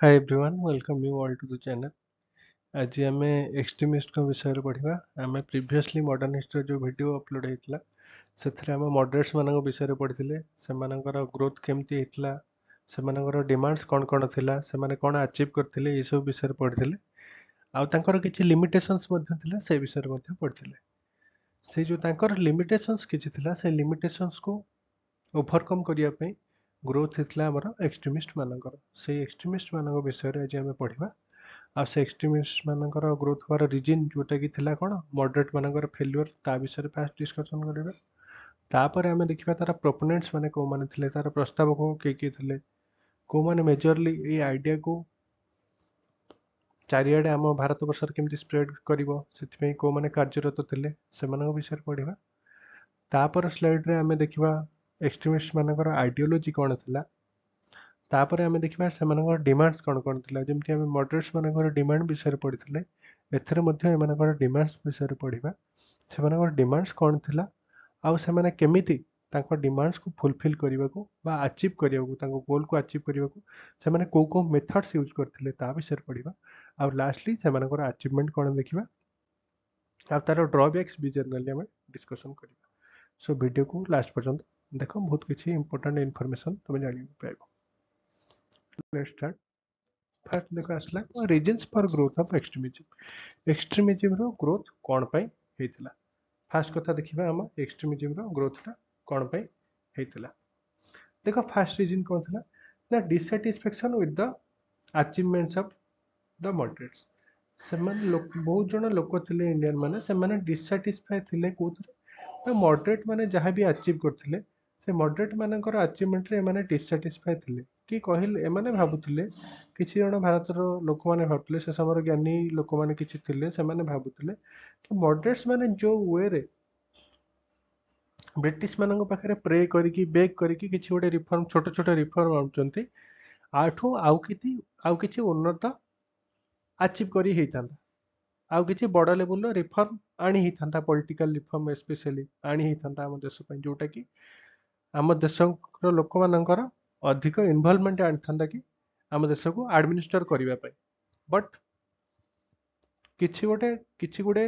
Hi everyone, welcome you all to the channel. ଆଜି ଆମେ ଏକ୍ସଟ୍ରିମିଷ୍ଟଙ୍କ ବିଷୟରେ ପଢ଼ିବା। ଆମେ ପ୍ରିଭିୟସଲି ମଡର୍ନ ହିଷ୍ଟ୍ରି ଯେଉଁ ଭିଡ଼ିଓ ଅପଲୋଡ଼ ହେଇଥିଲା ସେଥିରେ ଆମେ ମଡରେଟ୍ସ ମାନଙ୍କ ବିଷୟରେ ପଢ଼ିଥିଲେ। ସେମାନଙ୍କର ଗ୍ରୋଥ କେମିତି ହେଇଥିଲା, ସେମାନଙ୍କର ଡିମାଣ୍ଡସ୍ କ'ଣ ଥିଲା, ସେମାନେ କ'ଣ ଆଚିଭ୍ କରିଥିଲେ, ଏସବୁ ବିଷୟରେ ପଢ଼ିଥିଲେ। ଆଉ ତାଙ୍କର କିଛି ଲିମିଟେସନ୍ସ ମଧ୍ୟ ଥିଲା, ସେ ବିଷୟରେ ମଧ୍ୟ ପଢ଼ିଥିଲେ। ସେଇ ଯେଉଁ ତାଙ୍କର ଲିମିଟେସନ୍ସ କିଛି ଥିଲା, ସେ ଲିମିଟେସନ୍ସକୁ ଓଭରକମ୍ କରିବା ପାଇଁ ଗ୍ରୋଥ ହେଇଥିଲା ଆମର ଏକ୍ସଟ୍ରିମିଷ୍ଟ ମାନଙ୍କର। ସେଇ ଏକ୍ସଟ୍ରିମିଷ୍ଟ ମାନଙ୍କ ବିଷୟରେ ଆଜି ଆମେ ପଢ଼ିବା। ଆଉ ସେ ଏକ୍ସଟ୍ରିମିଷ୍ଟ ମାନଙ୍କର ଗ୍ରୋଥ ହବାର ରିଜିନ୍ ଯେଉଁଟାକି ଥିଲା କ'ଣ, ମଡରେଟ୍ ମାନଙ୍କର ଫେଲ୍ୟୁଅର, ତା ବିଷୟରେ ଫାଷ୍ଟ ଡିସ୍କସନ୍ କରିବା। ତାପରେ ଆମେ ଦେଖିବା ତାର ପ୍ରୋପୋନେଣ୍ଟସ୍ ମାନେ କେଉଁମାନେ ଥିଲେ, ତାର ପ୍ରସ୍ତାବକ କିଏ ଥିଲେ, କେଉଁମାନେ ମେଜରଲି ଏଇ ଆଇଡ଼ିଆକୁ ଚାରିଆଡ଼େ ଆମ ଭାରତ ବର୍ଷରେ କେମିତି ସ୍ପ୍ରେଡ୍ କରିବ, ସେଥିପାଇଁ କେଉଁମାନେ କାର୍ଯ୍ୟରତ ଥିଲେ, ସେମାନଙ୍କ ବିଷୟରେ ପଢ଼ିବା। ତାପର ସ୍ଲାଇଡ୍ରେ ଆମେ ଦେଖିବା ଏକ୍ସଟ୍ରିମିଷ୍ଟ ମାନଙ୍କର ଆଇଡ଼ିଓଲୋଜି କ'ଣ ଥିଲା। ତାପରେ ଆମେ ଦେଖିବା ସେମାନଙ୍କର ଡିମାଣ୍ଡସ୍ କ'ଣ ଥିଲା। ଯେମିତି ଆମେ ମଡରେଟ୍ସ ମାନଙ୍କର ଡିମାଣ୍ଡ ବିଷୟରେ ପଢ଼ିଥିଲେ, ଏଥିରେ ମଧ୍ୟ ଏମାନଙ୍କର ଡିମାଣ୍ଡସ୍ ବିଷୟରେ ପଢ଼ିବା। ସେମାନଙ୍କର ଡିମାଣ୍ଡସ୍ କ'ଣ ଥିଲା, ଆଉ ସେମାନେ କେମିତି ତାଙ୍କ ଡିମାଣ୍ଡସକୁ ଫୁଲଫିଲ୍ କରିବାକୁ ବା ଆଚିଭ୍ କରିବାକୁ, ତାଙ୍କ ଗୋଲ୍କୁ ଆଚିଭ୍ କରିବାକୁ ସେମାନେ କେଉଁ ମେଥଡ୍ସ ୟୁଜ୍ କରିଥିଲେ, ତା ବିଷୟରେ ପଢ଼ିବା। ଆଉ ଲାଷ୍ଟଲି ସେମାନଙ୍କର ଆଚିଭମେଣ୍ଟ କ'ଣ ଦେଖିବା, ଆଉ ତାର ଡ୍ରବ୍ୟାକ୍ସ ବି ଜେନେରାଲି ଆମେ ଡିସ୍କସନ୍ କରିବା। ସୋ ଭିଡ଼ିଓକୁ ଲାଷ୍ଟ ପର୍ଯ୍ୟନ୍ତ ଦେଖ, ବହୁତ କିଛି ଇମ୍ପୋର୍ଟାଣ୍ଟ ଇନଫର୍ମେସନ୍ ତୁମେ ଜାଣିବାକୁ ପାଇବ। Let's start. ଫାର୍ଷ୍ଟ ଦେଖ ଆସିଲା reasons for growth of extremism. ଏକ୍ସଟ୍ରିମିଜିମ୍ର ଗ୍ରୋଥ କ'ଣ ପାଇଁ ହେଇଥିଲା। ଫାର୍ଷ୍ଟ କଥା ଦେଖିବା ଆମ ଏକ୍ସଟ୍ରିମିଜିମ୍ର ଗ୍ରୋଥଟା କ'ଣ ପାଇଁ ହେଇଥିଲା। ଦେଖ ଫାର୍ଷ୍ଟ ରିଜନ୍ କ'ଣ ଥିଲା ନା ଡିସାଟିସ୍ଫ୍ୟାକ୍ସନ୍ ୱିଥ୍ ଦ ଆଚିଭମେଣ୍ଟସ୍ ଅଫ୍ ଦ ମଡରେଟ୍ସ। ସେମାନେ ବହୁତ ଜଣ ଲୋକ ଥିଲେ ଇଣ୍ଡିଆନ୍ ମାନେ, ସେମାନେ ଡିସାଟିସ୍ଫାଏ ଥିଲେ କେଉଁଥିରେ ନା ମଡରେଟ୍ ମାନେ ଯାହା ବି ଆଚିଭ୍ କରିଥିଲେ, ସେ ମଡରେଟ୍ ମାନଙ୍କର ଆଚିଭମେଣ୍ଟରେ ଏମାନେ ଡିସାଟିସ୍ଫାଏ ଥିଲେ। କି କହିଲେ ଏମାନେ ଭାବୁଥିଲେ, କିଛି ଜଣ ଭାରତର ଲୋକମାନେ ଭାବୁଥିଲେ, ସେ ସମୟର ଜ୍ଞାନୀ ଲୋକମାନେ କିଛି ଥିଲେ, ସେମାନେ ଭାବୁଥିଲେ କି ମଡରେଟ୍ସ ମାନେ ଯେଉଁ ୱେରେ ବ୍ରିଟିଶ ମାନଙ୍କ ପାଖରେ ପ୍ରେ କରିକି ବେକ୍ କରିକି କିଛି ଗୋଟେ ରିଫର୍ମ, ଛୋଟ ଛୋଟ ରିଫର୍ମ ଆଣୁଛନ୍ତି, ଆଠୁ ଆଉ କିଛି ଉନ୍ନତ ଆଚିଭ୍ କରି ହେଇଥାନ୍ତା, ଆଉ କିଛି ବଡ଼ ଲେବୁଲର ରିଫର୍ମ ଆଣି ହେଇଥାନ୍ତା, ପଲିଟିକାଲ ରିଫର୍ମ ଏସ୍ପେସିଆଲି ଆଣି ହେଇଥାନ୍ତା ଆମ ଦେଶ ପାଇଁ, ଯେଉଁଟାକି ଆମ ଦେଶର ଲୋକମାନଙ୍କର ଅଧିକ ଇନଭଲଭମେଣ୍ଟ ଆଣିଥାନ୍ତା କି ଆମ ଦେଶକୁ ଆଡମିନିଷ୍ଟର କରିବା ପାଇଁ। ବଟ୍ କିଛି ଗୁଡ଼େ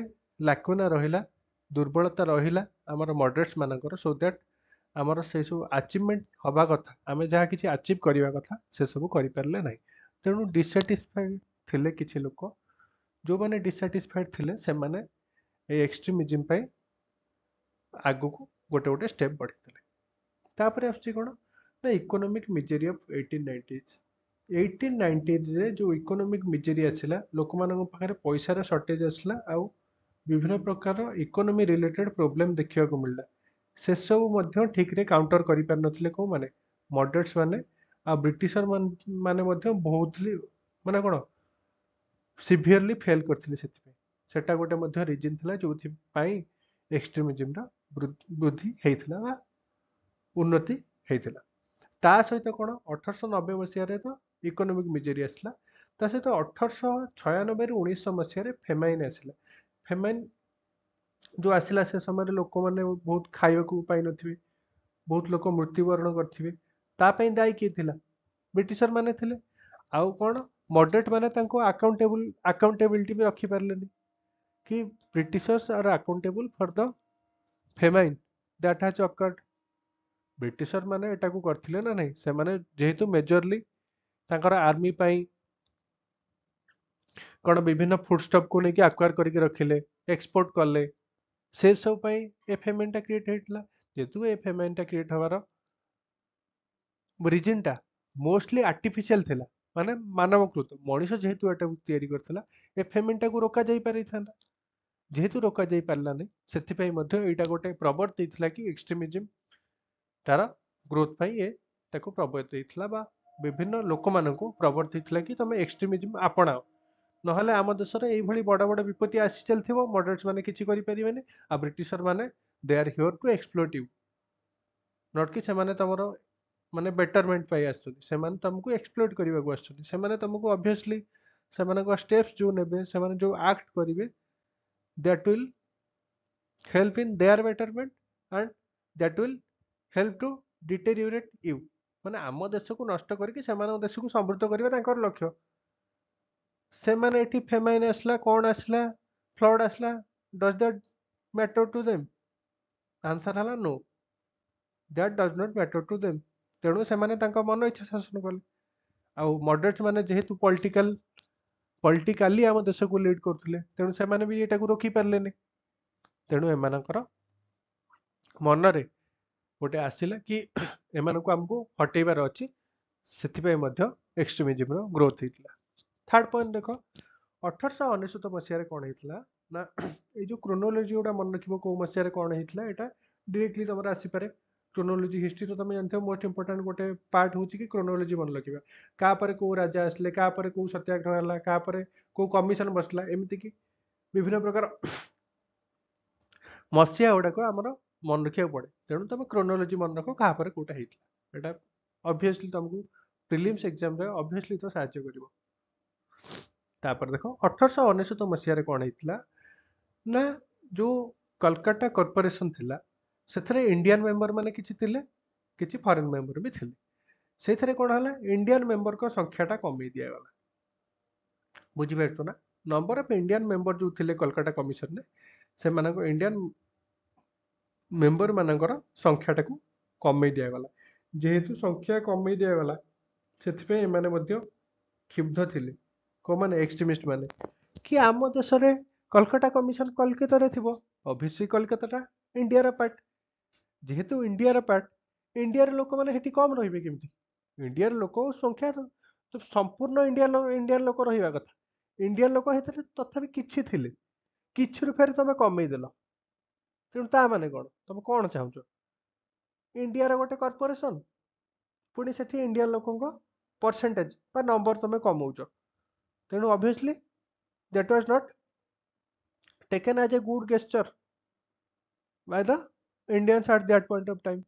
ଲାକୁନା ରହିଲା, ଦୁର୍ବଳତା ରହିଲା ଆମର ମଡରେଟ୍ସ ମାନଙ୍କର, ସୋ ଦ୍ୟାଟ୍ ଆମର ସେ ସବୁ ଆଚିଭମେଣ୍ଟ ହବା କଥା, ଆମେ ଯାହା କିଛି ଆଚିଭ୍ କରିବା କଥା ସେସବୁ କରିପାରିଲେ ନାହିଁ। ତେଣୁ ଡିସାଟିସ୍ଫାଇଡ୍ ଥିଲେ କିଛି ଲୋକ, ଯେଉଁମାନେ ଡିସାଟିସ୍ଫାଇଡ୍ ଥିଲେ ସେମାନେ ଏଇ ଏକ୍ସଟ୍ରିମିଜିମ୍ ପାଇଁ ଆଗକୁ ଗୋଟେ ଷ୍ଟେପ୍ ବଢ଼ିଥିଲେ। ତାପରେ ଆସୁଛି କ'ଣ ନା ଇକୋନୋମିକ୍ ମିଜେରି ଅଫ୍ 1890s। 1890sରେ ଯେଉଁ ଇକୋନୋମିକ୍ ମିଜେରି ଆସିଲା, ଲୋକମାନଙ୍କ ପାଖରେ ପଇସାର ସର୍ଟେଜ୍ ଆସିଲା, ଆଉ ବିଭିନ୍ନ ପ୍ରକାର ଇକୋନୋମି ରିଲେଟେଡ୍ ପ୍ରୋବ୍ଲେମ୍ ଦେଖିବାକୁ ମିଳିଲା। ସେସବୁ ମଧ୍ୟ ଠିକ୍ରେ କାଉଣ୍ଟର କରିପାରିନଥିଲେ କେଉଁମାନେ, ମଡରେଟ୍ସ ମାନେ। ଆଉ ବ୍ରିଟିଶର ମାନେ ମଧ୍ୟ ବହୁତ ମାନେ କ'ଣ ସିଭିୟରଲି ଫେଲ୍ କରିଥିଲେ। ସେଥିପାଇଁ ସେଟା ଗୋଟେ ମଧ୍ୟ ରିଜିନ୍ ଥିଲା ଯେଉଁଥିପାଇଁ ଏକ୍ସଟ୍ରିମିଜିମ୍ର ବୃଦ୍ଧି ହେଇଥିଲା ବା ଉନ୍ନତି ହେଇଥିଲା। ତା ସହିତ କ'ଣ 1890 ମସିହାରେ ତ ଇକୋନୋମିକ୍ ମିଜେରି ଆସିଲା, ତା ସହିତ 1896ରୁ 1900 ମସିହାରେ ଫେମାଇନ୍ ଆସିଲା। ଫେମାଇନ୍ ଯେଉଁ ଆସିଲା, ସେ ସମୟରେ ଲୋକମାନେ ବହୁତ ଖାଇବାକୁ ପାଇନଥିବେ, ବହୁତ ଲୋକ ମୃତ୍ୟୁବରଣ କରିଥିବେ। ତା ପାଇଁ ଦାୟୀ କିଏ ଥିଲା? ବ୍ରିଟିଶର ମାନେ ଥିଲେ। ଆଉ କ'ଣ ମଡରେଟ୍ ମାନେ ତାଙ୍କୁ ଆକାଉଣ୍ଟେବିଲିଟି ବି ରଖିପାରିଲେନି କି Britishers are accountable for the famine that has occurred. Britisher ମାନେ ଏଟାକୁ କରିଥିଲେ ନା ନାହିଁ, ସେମାନେ ଯେହେତୁ ମେଜରଲି ତାଙ୍କର ଆର୍ମି ପାଇଁ କ'ଣ ବିଭିନ୍ନ ଫୁଡଷ୍ଟପକୁ ନେଇକି ଆକ୍ୱାର କରିକି ରଖିଲେ, ଏକ୍ସପୋର୍ଟ କଲେ, ସେ ସବୁ ପାଇଁ ଏ ଫେମାଇନ୍ଟା କ୍ରିଏଟ୍ ହେଇଥିଲା। ଯେହେତୁ ଏ ଫେମାଇନ୍ଟା କ୍ରିଏଟ୍ ହେବାର ରିଜିନ୍ଟା ମୋଷ୍ଟଲି ଆର୍ଟିଫିସିଆଲ ଥିଲା, ମାନେ ମାନବକୃତ, ମଣିଷ ଯେହେତୁ ଏଟାକୁ ତିଆରି କରିଥିଲା, ଏ ଫେମାଇନ୍ଟାକୁ ରୋକାଯାଇ ପାରିଥାନ୍ତା। ଯେହେତୁ ରୋକାଯାଇ ପାରିଲାନି, ସେଥିପାଇଁ ମଧ୍ୟ ଏଇଟା ଗୋଟେ ପ୍ରବର୍ତ୍ତ ଦେଇଥିଲା କି ଏକ୍ସଟ୍ରିମିଜିମ୍ ତାର ଗ୍ରୋଥ ପାଇଁ ତାକୁ ପ୍ରବର୍ତ୍ତ ଦେଇଥିଲା, ବା ବିଭିନ୍ନ ଲୋକମାନଙ୍କୁ ପ୍ରବର୍ତ୍ତ ଦେଇଥିଲା କି ତମେ ଏକ୍ସଟ୍ରିମିଜିମ୍ ଆପଣାଅ, ନହେଲେ ଆମ ଦେଶରେ ଏଇଭଳି ବଡ଼ ବଡ଼ ବିପତ୍ତି ଆସି ଚାଲିଥିବ, ମଡରେଟ୍ସ ମାନେ କିଛି କରିପାରିବେନି, ଆଉ ବ୍ରିଟିଶର ମାନେ ଦେ ଆର୍ ହିଅର୍ ଟୁ ଏକ୍ସପ୍ଲୋଟ୍ ୟୁ, ନଟ୍ କି ସେମାନେ ତମର ମାନେ ବେଟରମେଣ୍ଟ ପାଇଁ ଆସୁଛନ୍ତି, ସେମାନେ ତମକୁ ଏକ୍ସପ୍ଲୋଟ୍ କରିବାକୁ ଆସୁଛନ୍ତି। ସେମାନେ ତମକୁ ଅବଭିୟସଲି ସେମାନଙ୍କ ଷ୍ଟେପ୍ସ ଯେଉଁ ନେବେ, ସେମାନେ ଯେଉଁ ଆକ୍ଟ କରିବେ, that will help in their betterment and that will help to deteriorate you, ମାନେ ଆମ ଦେଶକୁ ନଷ୍ଟ କରିକି ସେମାନଙ୍କ ଦେଶକୁ ସମୃଦ୍ଧ କରିବା ତାଙ୍କର ଲକ୍ଷ୍ୟ। ସେମାନେ ଏଠି ଫେମାଇନ୍ ଆସିଲା, କଣ ଆସିଲା, ଫ୍ଲଡ୍ ଆସିଲା, does that matter to them? Answer ହେଲା no, that does not matter to them. ତେଣୁ ସେମାନେ ତାଙ୍କ ମନ ଇଚ୍ଛା ଶାସନ କଲେ। ଆଉ ମଡରେଟ୍ସ ମାନେ ଯେହେତୁ ପଲିଟିକାଲି ଆମ ଦେଶକୁ ଲିଡ୍ କରୁଥିଲେ, ତେଣୁ ସେମାନେ ବି ଏଟାକୁ ରୋକି ପାରିଲେନି। ତେଣୁ ଏମାନଙ୍କର ମନରେ ଗୋଟେ ଆସିଲା କି ଏମାନଙ୍କୁ ଆମକୁ ହଟେଇବାର ଅଛି, ସେଥିପାଇଁ ମଧ୍ୟ ଏକ୍ସଟ୍ରିମିଜିମର ଗ୍ରୋଥ ହେଇଥିଲା। ଥାର୍ଡ ପଏଣ୍ଟ ଦେଖ, 1899 ମସିହାରେ କ'ଣ ହେଇଥିଲା ନା ଏଇ ଯୋଉ କ୍ରୋନୋଲୋଜି ଗୁଡ଼ା ମନେ ରଖିବ କୋଉ ମସିହାରେ କ'ଣ ହେଇଥିଲା, ଏଇଟା ଡିରେକ୍ଟଲି ତମର ଆସିପାରେ। କ୍ରୋନୋଲୋଜି ହିଷ୍ଟ୍ରିର ତମେ ଜାଣିଥିବ ମୋଷ୍ଟ ଇମ୍ପୋର୍ଟାଣ୍ଟ ଗୋଟେ ପାର୍ଟ ହେଉଛି କି କ୍ରୋନୋଲୋଜି ମନେ ରଖିବା। କାହା ପରେ କୋଉ ରାଜା ଆସିଲେ, କାହା ପରେ କୋଉ ସତ୍ୟାଗ୍ରହ ହେଲା, କାହା ପରେ କୋଉ କମିଶନ ବସିଲା, ଏମିତିକି ବିଭିନ୍ନ ପ୍ରକାର ମସିହା ଗୁଡ଼ାକ ଆମର ମନେ ରଖିବାକୁ ପଡ଼େ। ତେଣୁ ତମେ କ୍ରୋନୋଲୋଜି ମନେ ରଖ କାହା ପରେ କୋଉଟା ହେଇଥିଲା। ଏଇଟା ଅବଭିୟସଲି ତମକୁ ପ୍ରିଲିମ୍ସ ଏକ୍ଜାମରେ ଅବଭିୟସଲି ତ ସାହାଯ୍ୟ କରିବ। ତାପରେ ଦେଖ 1899 ମସିହାରେ କ'ଣ ହେଇଥିଲା ନା ଯୋଉ କଲକାତା କର୍ପୋରେସନ ଥିଲା, ସେଥିରେ ଇଣ୍ଡିଆନ୍ ମେମ୍ବର ମାନେ କିଛି ଥିଲେ, କିଛି ଫରେନ୍ ମେମ୍ବର ବି ଥିଲେ। ସେଇଥିରେ କ'ଣ ହେଲା, ଇଣ୍ଡିଆନ୍ ମେମ୍ବରଙ୍କ ସଂଖ୍ୟାଟା କମେଇ ଦିଆଗଲା। ବୁଝିପାରୁଛ ନା? ନମ୍ବର ଅଫ୍ ଇଣ୍ଡିଆନ୍ ମେମ୍ବର ଯୋଉ ଥିଲେ କଲକାତା କମିଶନରେ, ସେମାନଙ୍କ ଇଣ୍ଡିଆନ୍ ମେମ୍ବର ମାନଙ୍କର ସଂଖ୍ୟାଟାକୁ କମେଇ ଦିଆଗଲା। ଯେହେତୁ ସଂଖ୍ୟା କମେଇ ଦିଆଗଲା, ସେଥିପାଇଁ ଏମାନେ ମଧ୍ୟ କ୍ଷୁବ୍ଧ ଥିଲେ। କୋଉମାନେ? ଏକ୍ସଟ୍ରିମିଷ୍ଟ ମାନେ। କି ଆମ ଦେଶରେ କଲକାତା କମିଶନ କଲକାତାରେ ଥିବ, ଅବଭିୟସଲି କଲକାତାଟା ଇଣ୍ଡିଆର ପାର୍ଟ। ଯେହେତୁ ଇଣ୍ଡିଆର ପାର୍ଟ, ଇଣ୍ଡିଆର ଲୋକମାନେ ସେଠି କମ୍ ରହିବେ କେମିତି? ଇଣ୍ଡିଆର ଲୋକ ସଂଖ୍ୟା ତ ସମ୍ପୂର୍ଣ୍ଣ ଇଣ୍ଡିଆର ଲୋକ ରହିବା କଥା। ଇଣ୍ଡିଆର ଲୋକ ସେଥିରେ ତଥାପି କିଛି ଥିଲେ, କିଛିରୁ ଫେର ତମେ କମେଇ ଦେଲ। ତେଣୁ ତା ମାନେ କ'ଣ? ତମେ କ'ଣ ଚାହୁଁଛ? ଇଣ୍ଡିଆର ଗୋଟେ କର୍ପୋରେସନ, ପୁଣି ସେଠି ଇଣ୍ଡିଆନ ଲୋକଙ୍କ ପରସେଣ୍ଟେଜ ବା ନମ୍ବର ତମେ କମଉଛ। ତେଣୁ obviously that was not taken as a good gesture by the Indians at that point of time.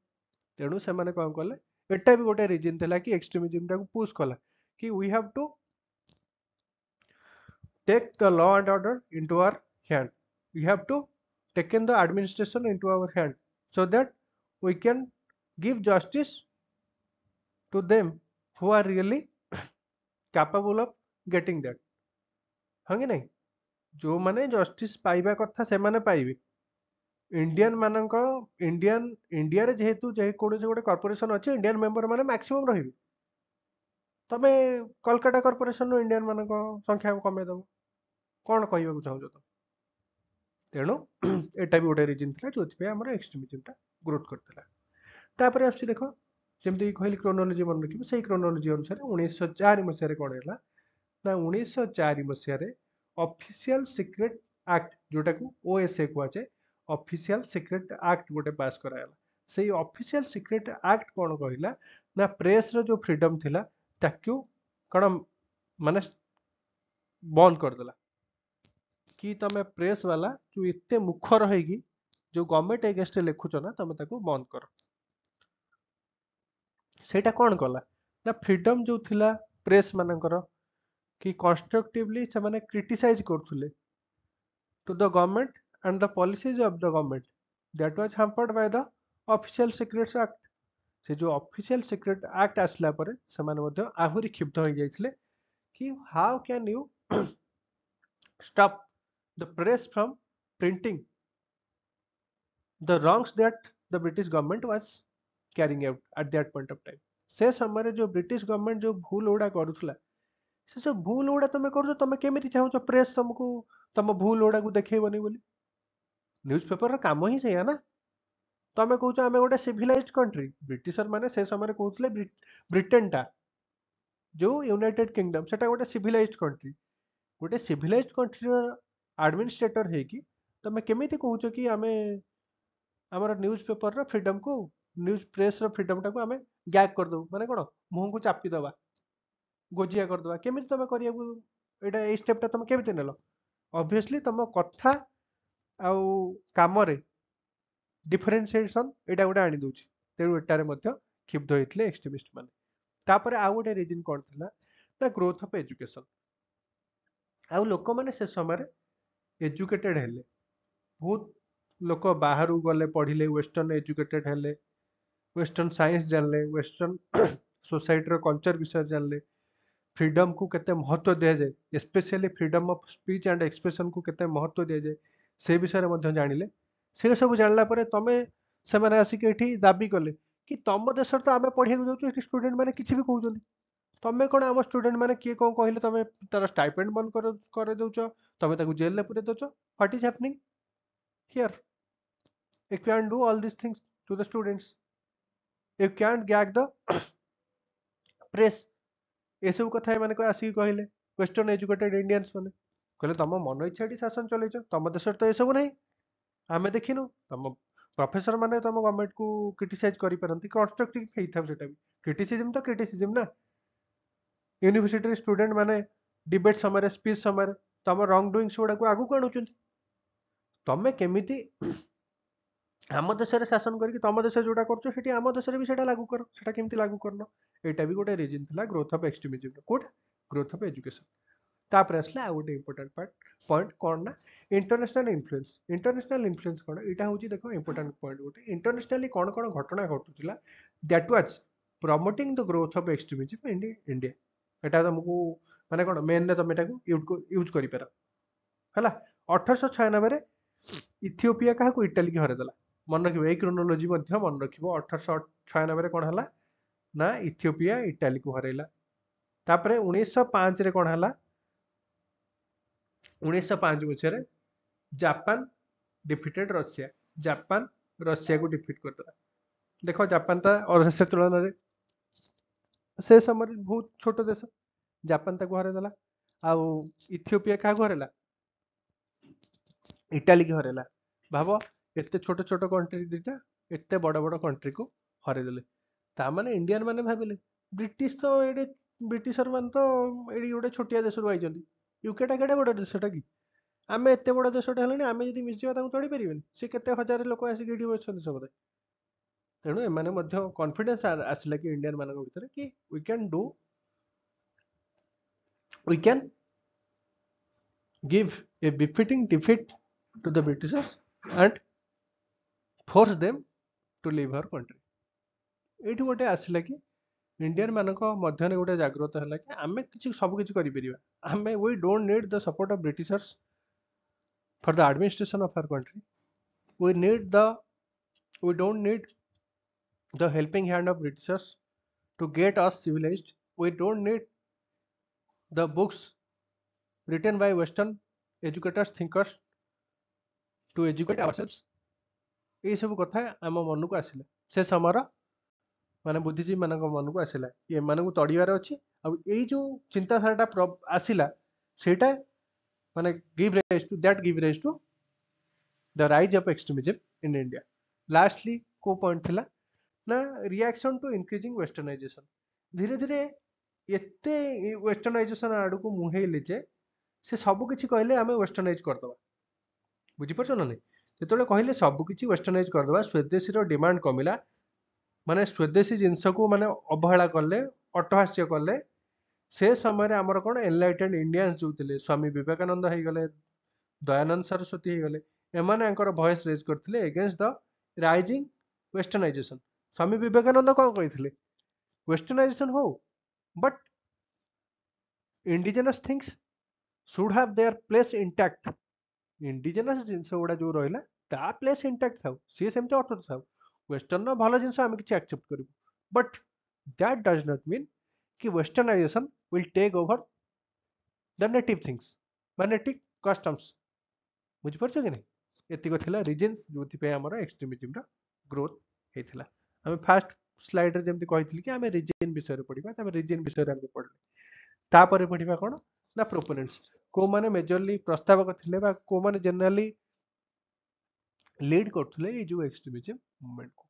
ତେଣୁ ସେମାନେ କ'ଣ କଲେ, ଏଟା ବି ଗୋଟେ ରିଜିନ୍ ଥିଲା କି ଏକ୍ସଟ୍ରିମିଜିମଟାକୁ ପୁsh କଲା କି we have to take the law and order into our hand. We have to taken the administration into our hand so that we can give justice to them who are really capable of getting that. ହଁ କି ନାହିଁ? ଯୋଉମାନେ justice ପାଇବା କଥା ସେମାନେ ପାଇବେ। ଇଣ୍ଡିଆରେ ଯେହେତୁ ଯେକୌଣସି ଗୋଟେ କର୍ପୋରେସନ ଅଛି, ଇଣ୍ଡିଆନ୍ ମେମ୍ବର ମାନେ ମ୍ୟାକ୍ସିମମ୍ ରହିବେ। ତମେ କଲକାତା କର୍ପୋରେସନରୁ ଇଣ୍ଡିଆନ୍ ମାନଙ୍କ ସଂଖ୍ୟା କମେଇ ଦବ, କ'ଣ କହିବାକୁ ଚାହୁଁଛ ତମେ? ତେଣୁ ଏଟା ବି ଗୋଟେ ରିଜିନ୍ ଥିଲା ଯୋଉଥିପାଇଁ ଆମର ଏକ୍ସଟ୍ରିମିଜିମଟା ଗ୍ରୋଥ କରିଥିଲା। ତାପରେ ଆସୁଛି ଦେଖ, ଯେମିତି କହିଲି କ୍ରୋନୋଲୋଜି ମନେ ରଖିବ, ସେଇ କ୍ରୋନୋଲୋଜି ଅନୁସାରେ 1904 ମସିହାରେ କ'ଣ ହେଲା ନା 1904 ମସିହାରେ ଅଫିସିଆଲ ସିକ୍ରେଟ ଆକ୍ଟ, ଯୋଉଟାକୁ OSA କୁହାଯାଏ, ଅଫିସିଆଲ ସିକ୍ରେଟ ଆକ୍ଟ ଗୋଟେ ପାସ୍ କରାଗଲା। ସେଇ ଅଫିସିଆଲ ସିକ୍ରେଟ ଆକ୍ଟ କ'ଣ କହିଲା ନା ପ୍ରେସର ଯୋଉ ଫ୍ରିଡମ ଥିଲା ତାକୁ କ'ଣ ମାନେ ବନ୍ଦ କରିଦେଲା। କି ତମେ ପ୍ରେସ ବାଲା ଯୋଉ ଏତେ ମୁଖର ହେଇକି ଯୋଉ ଗଭର୍ଣ୍ଣମେଣ୍ଟ ଏଗେନ୍ଷ୍ଟରେ ଲେଖୁଛ ନା, ତମେ ତାକୁ ବନ୍ଦ କର। ସେଇଟା କ'ଣ କଲା ନା ଫ୍ରିଡମ ଯୋଉ ଥିଲା ପ୍ରେସ ମାନଙ୍କର, କି କନଷ୍ଟ୍ରକ୍ଟିଭଲି ସେମାନେ କ୍ରିଟିସାଇଜ କରୁଥିଲେ to the government and the policies of the government, that was hampered by the official secrets act. ସେ ଯୋଉ ଅଫିସିଆଲ ସିକ୍ରେଟ ଆକ୍ଟ ଆସିଲା ପରେ ସେମାନେ ମଧ୍ୟ ଆହୁରି କ୍ଷୁବ୍ଧ ହେଇଯାଇଥିଲେ କି how can you stop the press from printing the wrongs that the British government was carrying out at that point of time. ସେ ସମୟରେ ଯୋଉ ବ୍ରିଟିଶ ଗଭର୍ଣ୍ଣମେଣ୍ଟ ଯୋଉ ଭୁଲ ଗୁଡା କରୁଥିଲା, ସେ ସବୁ ଭୁଲ ଗୁଡା ତମେ କରୁଛ, ତମେ କେମିତି ଚାହୁଁଛ ପ୍ରେସ୍ ତମକୁ ତମ ଭୁଲ ଗୁଡାକୁ ଦେଖେଇବନି ବୋଲି? ନ୍ୟୁଜ ପେପରର କାମ ହିଁ ସେଇଆ ନା। ତମେ କହୁଛ ଆମେ ଗୋଟେ ସିଭିଲାଇଜ୍ କଣ୍ଟ୍ରି, ବ୍ରିଟିଶର ମାନେ ସେ ସମୟରେ କହୁଥିଲେ ବ୍ରିଟେନଟା ଯୋଉ ୟୁନାଇଟେଡ୍ କିଙ୍ଗଡମ୍, ସେଟା ଗୋଟେ ସିଭିଲାଇଜ୍ କଣ୍ଟ୍ରି। ଗୋଟେ ସିଭିଲାଇଜ୍ କଣ୍ଟ୍ରିର ଆଡମିନିଷ୍ଟ୍ରେଟର ହେଇକି ତମେ କେମିତି କହୁଛ କି ଆମେ ଆମର ନ୍ୟୁଜ ପେପରର ଫ୍ରିଡମକୁ, ନ୍ୟୁଜ ପ୍ରେସର ଫ୍ରିଡମଟାକୁ ଆମେ ଗ୍ୟାଗ୍ କରିଦେବୁ, ମାନେ କ'ଣ ମୁହଁକୁ ଚାପିଦେବା, ଗୋଜିଆ କରିଦେବା? କେମିତି ତମେ କରିବାକୁ ଏଇ ଷ୍ଟେପଟା ତମେ କେମିତି ନେଲ? ଅବଭିୟସଲି ତମ କଥା ଆଉ କାମରେ ଡିଫରେନ୍ସିଏସନ ଏଇଟା ଗୋଟେ ଆଣି ଦଉଛି। ତେଣୁ ଏଟାରେ ମଧ୍ୟ କ୍ଷୁବ୍ଧ ହେଇଥିଲେ ଏକ୍ସଟ୍ରିମିଷ୍ଟ ମାନେ। ତାପରେ ଆଉ ଗୋଟେ ରିଜିନ୍ କ'ଣ ଥିଲା ନା ଗ୍ରୋଥ ଅଫ୍ ଏଜୁକେସନ। ଆଉ ଲୋକମାନେ ସେ ସମୟରେ ଏଜୁକେଟେଡ୍ ହେଲେ, ବହୁତ ଲୋକ ବାହାରକୁ ଗଲେ, ପଢିଲେ, ୱେଷ୍ଟର୍ଣ୍ଣ ଏଜୁକେଟେଡ୍ ହେଲେ, ୱେଷ୍ଟର୍ଣ୍ଣ ସାଇନ୍ସ ଜାଣିଲେ, ୱେଷ୍ଟର୍ଣ୍ଣ सोसाइटी कल्चर विषय जानले फ्रीडम को केते महत्व दिया जाए specially freedom of speech and expression को केते महत्व दिया जाए से विषय रे मध्य जानिले से सब जानला परे तमे से माने आसी के एठी दाबी कले कि तम देश तो आमे पढ़िया जाउछु एठी स्टूडेंट माने किछि भी कहउछन तमे कोन आम स्टूडेंट माने किए कोन कहले तमे तार स्टाइपेंड बंद कर दउछ तमे ताकू जेल ले पुरे दउछ what is happening here you can't do all these things to the students you can't gag the press एसबू कथा मैंने आसिक कहले वेस्टर्न एजुकेटेड इंडियंस मैंने कहले तुम मन इच्छा शासन चलैच तुम देश तो यू ना आम देखिनु तुम प्रोफेसर मैंने तुम गवर्नमेंट को क्रिटिसाइज करपारती कंस्ट्रक्टिव होता भी क्रिटिसिजम तो क्रिटिसिजम ना यूनिवर्सिटी स्टूडेंट मैंने डिबेट समय स्पीच समय तुम रंग डुईंग्स गुड़ा को आगू आणुच तुम केमी आम देश में शासन करके तुम देश जोटा कर आम देश भी सेटा लागू कर सेटा केमती लागू करना यहाँ भी गोटे रिजन था growth of extremism code growth of education तापर आसला आ गोटे इंपोर्टेंट पॉइंट कौन ना इंटरनेशनल इन्फ्लुएंस कौन यहाँ हूँ देखो इंपोर्टेंट पॉइंट गोटे इंटरनेशनली कौन कौन घटना घटुला that was promoting the growth of extremism in India एटा तुमको माने कौन मेन तुम यूज कर 1896 इथियोपिया क्या इटाली की हरदेला मन रखिए यही क्रोनोलोजी मन रखिए 1896 कौन है ना इथियोपिया इटाली को हरैला तापरे 1905 रे कौन है 1905 मसीह Japan defeated Russia Japan Russia को डिफिट करदेला देखो जापान तो रशिया तुलन से समय बहुत छोट देश जापान ताको हरैदेला आउ इथियोपिया क्या हरैला इटाली की हरैला भाव एते छोट छोट कंट्री दुटा एते बड़ बड़ कंट्री को हरैदेले तामाने इंडियन माने भाविले ब्रिटिश तो ये ब्रिटिशर मान तो ये गोटे छोटिया देश रू आई यूकेटा केटे बड़ देशटा कि आम एत बड़ देशटे हेले आम जब मिसजा चढ़ी पारे सी के हजार लोक आसिक ये अच्छे सब तेणु एमाने कॉन्फिडेंस आसला कि इंडियन मान भर कि we can give a befitting defeat to the Britishers and force them to leave our country ये गोटे आसला कि इंडियन मानक मध्य गोटे जागृत है कि आम कि सब किसी करें आम we don't need the support of Britishers for the administration of our country we don't need the helping hand of Britishers to get us civilised we don't need the books written by western educators thinkers to educate ourselves ये सब कथा आम मन को आसिला से समय माने बुद्धिजीवी मान मन को आसला ये मान तड़ियार अच्छी जो चिंताधारा आसला सेटा माने give rise to the rise of extremism in India lastly को पॉइंट थिला ना रिएक्शन टू इंक्रीजिंग वेस्टर्नाइजेशन धीरे धीरे एते वेस्टर्नाइजेशन आड़ को मुहेले जे से सबकि कहले आम वेस्टर्नाइज करदे बुझीपार ना नहीं जो कहले सबकि वेस्टर्नाइज करदे स्वदेशी डिमांड कमिला माने स्वदेशी जिनस को माने अवहेला कले अट्टहास्य कले से समय आमर कौन एनलाइटेड इंडियंस जो थे स्वामी विवेकानंद हो गले दयानंद सरस्वती हो गले एमाने वॉइस रेज करते against the rising westernization Swami Vivekananda कौन कहते वेस्टर्नाइजेशन हो but indigenous things should have their place intact indigenous जिनस गुड़ा जो रहा ता प्लेस इंटैक्ट था सी सेमती अटुट था वेस्टर्न भल जिन आम कि एक्सेप्ट करूँ but that does not mean कि westernization will take over the native things native customs बुझीपार कि नहीं एतिक थिला रीजन्स जो आमर एक्सट्रीमिज्म ग्रोथ होता आम फास्ट स्लाइड जमी कही कि आम रिजन विषय पढ़ा रिजन विषय पढ़ले तापर पढ़ा कौन ना प्रोपोनेंट्स को माने मेजरली प्रस्तावक थे को माने जनरली लीड करते ये जो एक्सट्रीमिज्म मूवमेंट को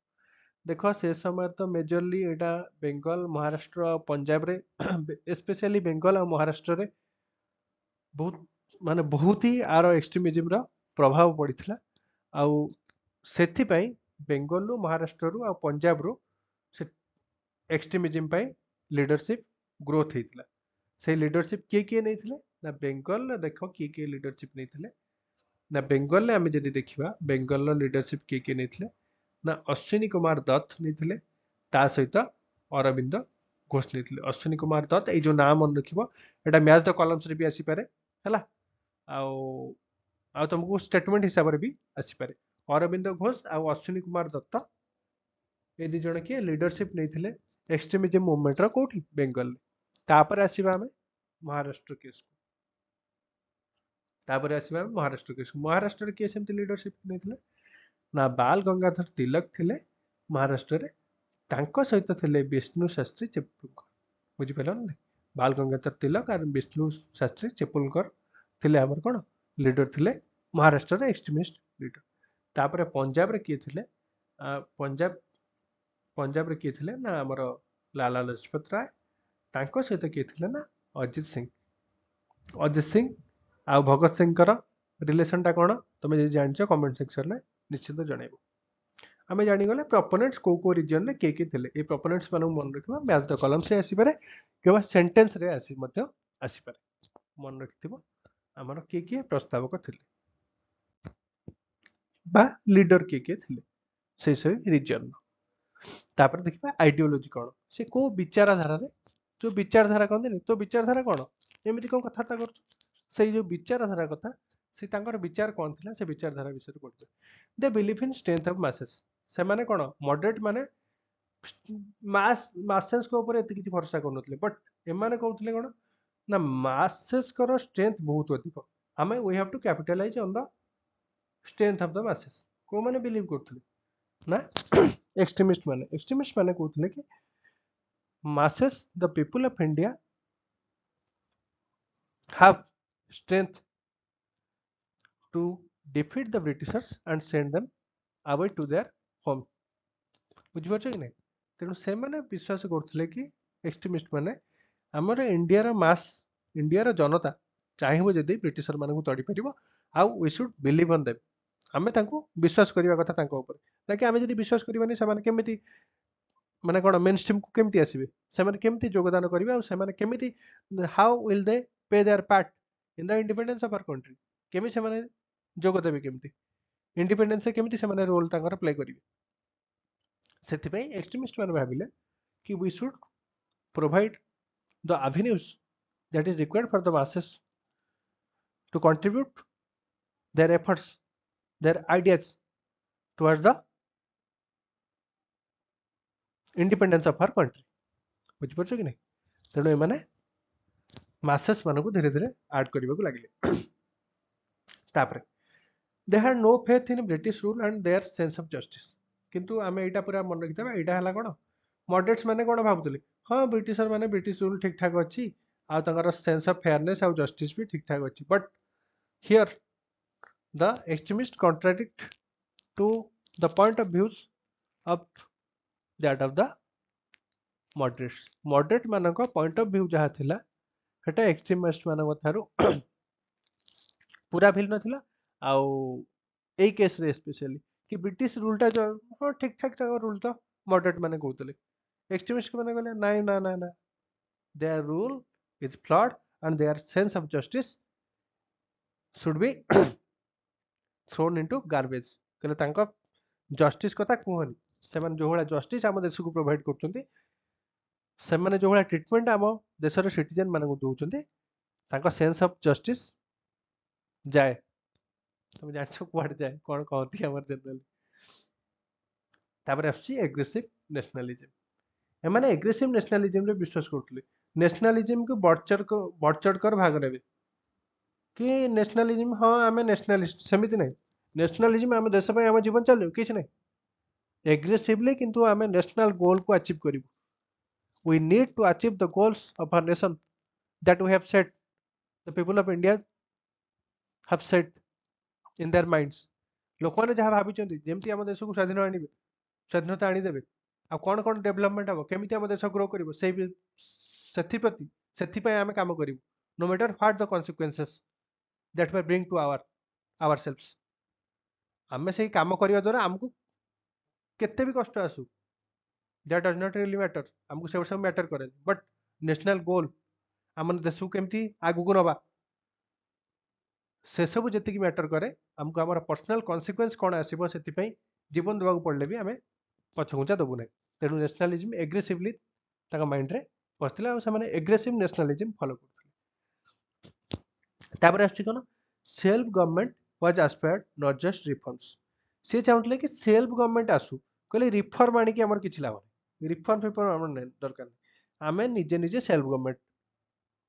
देखो से समय तो मेजरली यहाँ बेंगल महाराष्ट्र पंजाब रे स्पेशली बेंगल और महाराष्ट्र रे बहुत माने बहुत ही आर एक्सट्रीमिज्म रा प्रभाव पड़ता आउ सेथिपाई बेंगल रु महाराष्ट्र रु आ पंजाब रु से एक्सट्रीमिज्म पाई लीडरशिप ग्रोथ होता से लीडरशिप किए नहीं थे ना बेंगल देख किए लीडरशिप नहीं थे ना बेंगल आम जब देखा बेंगल लीडरशिप किए नहीं थे ना अश्विनी कुमार दत्त नहीं ता सहित अरविंद ଘୋଷ ନେଇଥିଲେ ଅଶ୍ୱିनी କୁମାର ଦत्त ଏଇ ଯୋଉ ନାଁ ମନେ ରଖିବ ଏଟା ମ୍ୟାଚ୍ ଦ କଲମ୍ସ ରେ ବି ଆସିପାରେ ହେଲା ଆଉ ଆଉ ତମକୁ ଷ୍ଟେଟମେଣ୍ଟ ହିସାବରେ ବି ଆସିପାରେ ଅରବିନ୍ଦ ଘୋଷ ଆଉ ଅଶ୍ୱିनी କୁମାର ଦत्त ଏ ଦି ଜଣ କିଏ ଲିଡରशिप ନେଇଥିଲେ ଏକ୍ସଟ୍ରିମିଜମ ମୁଭମେଣ୍ଟ ର କୋଉଠି ବେଙ୍ଗଲ ତାପରେ ଆସିବା ଆମେ ମହାରାଷ୍ଟ୍ର କେସ୍ ତାପରେ ଆସିବା ଆମେ ମହାରାଷ୍ଟ୍ର କେସ୍ ମହାରାଷ୍ଟ୍ରରେ କିଏ ସେମିତି ଲିଡରशिप ନେଇଥିଲେ ନା ବାଲ ଗଙ୍ଗାଧର ତିଲକ ଥିଲେ ମହାରାଷ୍ଟ୍ରରେ ତାଙ୍କ ସହିତ ଥିଲେ ବିଷ୍ଣୁ ଶାସ୍ତ୍ରୀ ଚେପୁଲକର ବୁଝିପାରିଲ ନା ବାଲ ଗଙ୍ଗାଧର ତିଲକ ଆଉ ବିଷ୍ଣୁ ଶାସ୍ତ୍ରୀ ଚେପୁଲକର ଥିଲେ ଆମର କଣ ଲିଡର ଥିଲେ ମହାରାଷ୍ଟ୍ରରେ ଏକ୍ସଟ୍ରିମିଷ୍ଟ ଲିଡର ତାପରେ ପଞ୍ଜାବରେ କିଏ ଥିଲେ ପଞ୍ଜାବ ପଞ୍ଜାବରେ କିଏ ଥିଲେ ନା ଆମର ଲାଲା ଲଜପତ ରାୟ ତାଙ୍କ ସହିତ କିଏ ଥିଲେ ନା ଅଜିତ ସିଂ ଆଉ ଭଗତ ସିଂଙ୍କର ରିଲେସନଟା କଣ ତମେ ଯଦି ଜାଣିଛ କମେଣ୍ଟ ସେକ୍ସନରେ ନିଶ୍ଚିତ ଜଣାଇବ ଆମେ ଜାଣିଗଲେ ପ୍ରପୋନେଣ୍ଟସ୍ କୋଉ କୋଉ ରିଜିୟନରେ କିଏ କିଏ ଥିଲେ ଏଇ ପ୍ରପୋନେଣ୍ଟସ୍ ମାନଙ୍କୁ ମନେ ରଖିବା ମ୍ୟାଚ୍ ଦ କଲମ୍ସରେ ଆସିପାରେ କିମ୍ବା ସେଣ୍ଟେନ୍ସରେ ଆସି ମଧ୍ୟ ଆସିପାରେ ମନେ ରଖିଥିବ ଆମର କିଏ କିଏ ପ୍ରସ୍ତାବକ ଥିଲେ ବା ଲିଡର କିଏ କିଏ ଥିଲେ ସେଇ ସେଇ ରିଜିୟନର ତାପରେ ଦେଖିବା ଆଇଡିଓଲୋଜି କଣ ସେ କୋଉ ବିଚାରଧାରାରେ ଯୋଉ ବିଚାରଧାରା କହନ୍ତିନି ତୋ ବିଚାରଧାରା କଣ ଏମିତି କଣ କଥାବାର୍ତ୍ତା କରୁଛୁ ସେଇ ଯୋଉ ବିଚାରଧାରା କଥା ସେ ତାଙ୍କର ବିଚାର କଣ ଥିଲା ସେ ବିଚାରଧାରା ବିଷୟରେ ପଢିବେ they believe in strength of masses ସେମାନେ କଣ ମଡରେଟ ମାନେ ମାସେସଙ୍କ ଉପରେ ଏତେ କିଛି ଭରସା କରୁନଥିଲେ ବଟ୍ ଏମାନେ କହୁଥିଲେ କଣ ନା ମାସେସଙ୍କର ଷ୍ଟ୍ରେଂଥ ବହୁତ ଅଧିକ ଆମେ we have to capitalize on the strength of the masses କୋଉମାନେ ବିଲିଭ୍ କରୁଥିଲେ ନା ଏକ୍ସଟ୍ରିମିଷ୍ଟ ମାନେ କହୁଥିଲେ କି masses the people of India have strength to defeat the Britishers and send them away to their home ବୁଝିପାରୁଛ କି ନାଇଁ ତେଣୁ ସେମାନେ ବିଶ୍ୱାସ କରୁଥିଲେ କି ଏକ୍ସଟ୍ରିମିଷ୍ଟ ମାନେ ଆମର ଇଣ୍ଡିଆର ଜନତା ଚାହିଁବ ଯଦି ବ୍ରିଟିଶର ମାନଙ୍କୁ ତଡ଼ିପାରିବ ଆଉ we should believe on them ଆମେ ତାଙ୍କୁ ବିଶ୍ୱାସ କରିବା କଥା ତାଙ୍କ ଉପରେ ନାକି ଆମେ ଯଦି ବିଶ୍ୱାସ କରିବାନି ସେମାନେ କେମିତି ମାନେ କଣ ମେନ୍ ଷ୍ଟ୍ରିମକୁ କେମିତି ଆସିବେ ସେମାନେ କେମିତି ଯୋଗଦାନ କରିବେ ଆଉ ସେମାନେ କେମିତି how will they pay their part in the independence of our country କେମିତି ସେମାନେ ଯୋଗ ଦେବେ କେମିତି ଇଣ୍ଡିପେଣ୍ଡେନ୍ସରେ କେମିତି ସେମାନେ ରୋଲ ତାଙ୍କର ପ୍ଲେ କରିବେ ସେଥିପାଇଁ ଏକ୍ସଟ୍ରିମିଷ୍ଟ ମାନେ ଭାବିଲେ କି we should provide the avenues that is required for the masses to contribute their efforts their ideas towards the independence of our country ବୁଝିପାରୁଛ କି ନାଇଁ ତେଣୁ ଏମାନେ ମାସେସ୍ ମାନଙ୍କୁ ଧୀରେ ଧୀରେ ଆଡ୍ କରିବାକୁ ଲାଗିଲେ ତାପରେ they had no faith in British rule and their sense of justice କିନ୍ତୁ ଆମେ ଏଇଟା ପୁରା ମନେ ରଖିଥିବା ଏଇଟା ହେଲା କଣ ମଡରେଟ୍ସ ମାନେ କଣ ଭାବୁଥିଲେ ହଁ ବ୍ରିଟିଶର ମାନେ ବ୍ରିଟିଶ ରୁଲ ଠିକ ଠାକ ଅଛି ଆଉ ତାଙ୍କର ସେନ୍ସ ଅଫ ଫେୟାରନେସ୍ ଆଉ ଜଷ୍ଟିସ ବି ଠିକ ଠାକ ଅଛି but here the extremist contradict to the point of views of that of the moderate ମାନଙ୍କ ପଏଣ୍ଟ ଅଫ ଭ୍ୟू ଯାହା ଥିଲା ସେଟା ଏକ୍ସଟ୍ରିମିଷ୍ଟ ମାନଙ୍କ ଠାରୁ ପୁରା ଭିନ୍ନ ଥିଲା ଆଉ ଏଇ କେସରେ ସ୍ପେଶିଆଲି कि ब्रिटिश रूलटा जो हाँ ठीक ठाक ତାଙ୍କ ରୁଲ ତ ମଡରେଟ ମାନେ କହୁଥିଲେ ଏକ୍ସଟ୍ରିମିଷ୍ଟ ମାନେ କହିଲେ ନାଇଁ ନା ନା ନା their rule is flawed and their sense of justice should be thrown into garbage କହିଲେ ତାଙ୍କ ଜଷ୍ଟିସ କଥା କୁହନି ସେମାନେ ଯୋଉ ଭଳିଆ ଜଷ୍ଟିସ ଆମ ଦେଶକୁ ପ୍ରୋଭାଇଡ କରୁଛନ୍ତି ସେମାନେ ଯୋଉ ଭଳିଆ ଟ୍ରିଟମେଣ୍ଟ ଆମ ଦେଶର ସିଟିଜେନ ମାନଙ୍କୁ ଦଉଛନ୍ତି ତାଙ୍କ ସେନ୍ସ ଅଫ ଜଷ୍ଟିସ ଯାଏ ତମେ ଜାଣିଛ କୁଆଡେ ଯାଏ କଣ କହନ୍ତି ଆମର ଜେନେରାଲି ତାପରେ ଆସୁଛି ଏଗ୍ରେସିଭ ନ୍ୟାସନାଲିଜିମ ଏମାନେ ଏଗ୍ରେସିଭ ନ୍ୟାସନାଲିଜିମରେ ବିଶ୍ୱାସ କରୁଥିଲେ ନ୍ୟାସନାଲିଜିମକୁ ବଡଚଡ କର ଭାଗ ନେବେ କି ନ୍ୟାସନାଲିଜିମ ହଁ ଆମେ ନ୍ୟାସନାଲିଷ୍ଟ ସେମିତି ନାହିଁ ନ୍ୟାସନାଲିଜିମ ଆମ ଦେଶ ପାଇଁ ଆମ ଜୀବନ ଚାଲିବ କିଛି ନାହିଁ ଏଗ୍ରେସିଭଲି କିନ୍ତୁ ଆମେ ନ୍ୟାସନାଲ ଗୋଲକୁ ଆଚିଭ କରିବୁ we need to achieve the goals of our nation that we have set the people of India have set in their minds ଲୋକମାନେ ଯାହା ଭାବିଛନ୍ତି ଯେମିତି ଆମ ଦେଶକୁ ସ୍ୱାଧୀନ ଆଣିବେ ସ୍ୱାଧୀନତା ଆଣିଦେବେ ଆଉ କଣ କଣ ଡେଭଲପମେଣ୍ଟ ହବ କେମିତି ଆମ ଦେଶ ଗ୍ରୋ କରିବ ସେଥିପାଇଁ ଆମେ କାମ କରିବୁ no matter what the consequences that may bring to ourselves ଆମେ ସେଇ କାମ କରିବା ଦ୍ୱାରା ଆମକୁ କେତେ ବି କଷ୍ଟ ଆସୁ that does not really matter ଆମକୁ ସେ ସବୁ ମ୍ୟାଟର କରେନି ବଟ୍ ନ୍ୟାସନାଲ ଗୋଲ ଆମ ଦେଶକୁ କେମିତି ଆଗକୁ ନବା ସେସବୁ ଯେତିକି ମ୍ୟାଟର କରେ ଆମକୁ ଆମର ପର୍ସନାଲ କନସିକ୍ୱେନ୍ସ କଣ ଆସିବ ସେଥିପାଇଁ ଜୀବନ ଦେବାକୁ ପଡ଼ିଲେ ବି ଆମେ ପଛଘୁଞ୍ଚା ଦେବୁ ନାହିଁ ତେଣୁ ନ୍ୟାସନାଲିଜିମ ଏଗ୍ରେସିଭଲି ତାଙ୍କ ମାଇଣ୍ଡରେ ବସିଥିଲେ ଆଉ ସେମାନେ ଏଗ୍ରେସିଭ ନ୍ୟାସନାଲିଜିମ୍ ଫଲୋ କରୁଥିଲେ। ତାପରେ ଆସୁଛି କ'ଣ, self government was aspired not just reforms. ସେ ଚାହୁଁଥିଲେ କି ସେଲ୍ଫ ଗଭର୍ଣ୍ଣମେଣ୍ଟ ଆସୁ, କହିଲେ ରିଫର୍ମ ଆଣିକି ଆମର କିଛି ଲାଭ ନାହିଁ, ରିଫର୍ମ ଆମର ଦରକାର ନାହିଁ, ଆମେ ନିଜେ ନିଜେ ସେଲ୍ଫ ଗଭର୍ଣ୍ଣମେଣ୍ଟ